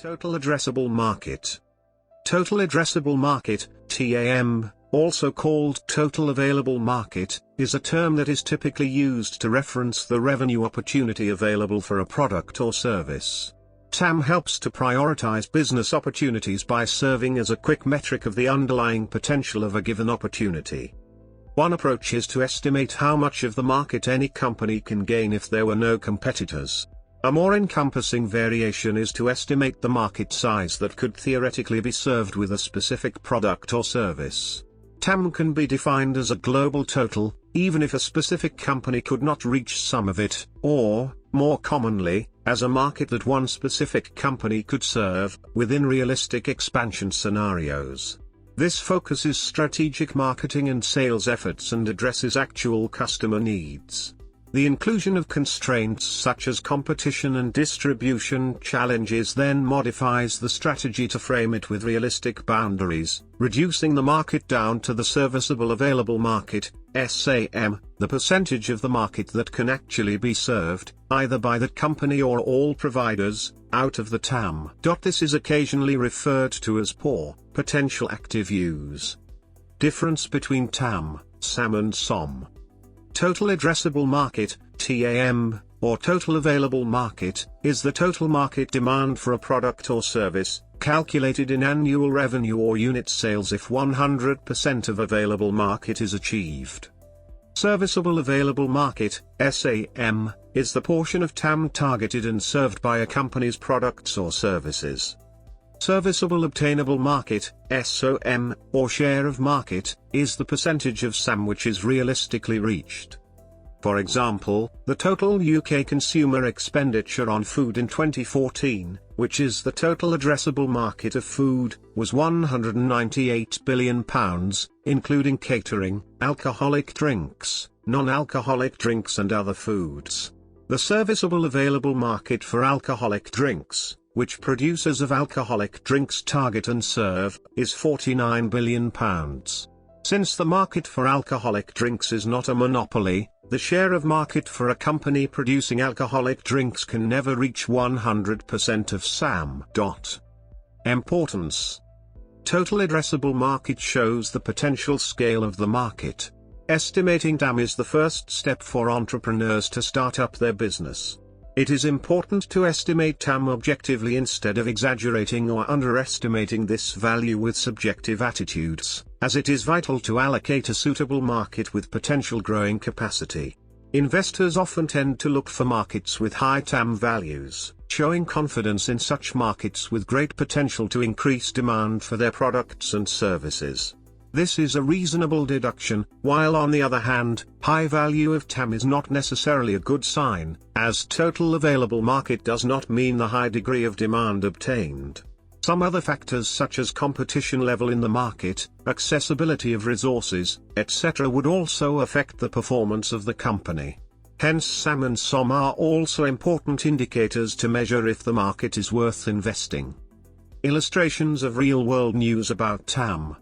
Total addressable market. Total addressable market, TAM, also called total available market, is a term that is typically used to reference the revenue opportunity available for a product or service. TAM helps to prioritize business opportunities by serving as a quick metric of the underlying potential of a given opportunity. One approach is to estimate how much of the market any company can gain if there were no competitors. A more encompassing variation is to estimate the market size that could theoretically be served with a specific product or service. TAM can be defined as a global total, even if a specific company could not reach some of it, or, more commonly, as a market that one specific company could serve, within realistic expansion scenarios. This focuses strategic marketing and sales efforts and addresses actual customer needs. The inclusion of constraints such as competition and distribution challenges then modifies the strategy to frame it with realistic boundaries, reducing the market down to the serviceable available market, SAM, the percentage of the market that can actually be served, either by that company or all providers, out of the TAM. This is occasionally referred to as PAU, potential active use. Difference between TAM, SAM and SOM. Total addressable market, TAM, or total available market, is the total market demand for a product or service, calculated in annual revenue or unit sales if 100% of available market is achieved. Serviceable available market, SAM, is the portion of TAM targeted and served by a company's products or services. Serviceable obtainable market, SOM, or share of market, is the percentage of SAM which is realistically reached. For example, the total UK consumer expenditure on food in 2014, which is the total addressable market of food, was £198 billion, including catering, alcoholic drinks, non-alcoholic drinks and other foods. The serviceable available market for alcoholic drinks, which producers of alcoholic drinks target and serve, is £49 billion. Since the market for alcoholic drinks is not a monopoly, the share of market for a company producing alcoholic drinks can never reach 100% of SAM. Importance. Total addressable market shows the potential scale of the market. Estimating TAM is the first step for entrepreneurs to start up their business. It is important to estimate TAM objectively instead of exaggerating or underestimating this value with subjective attitudes, as it is vital to allocate a suitable market with potential growing capacity. Investors often tend to look for markets with high TAM values, showing confidence in such markets with great potential to increase demand for their products and services. This is a reasonable deduction, while on the other hand, high value of TAM is not necessarily a good sign, as total available market does not mean the high degree of demand obtained. Some other factors such as competition level in the market, accessibility of resources, etc. would also affect the performance of the company. Hence SAM and SOM are also important indicators to measure if the market is worth investing. Illustrations of real-world news about TAM.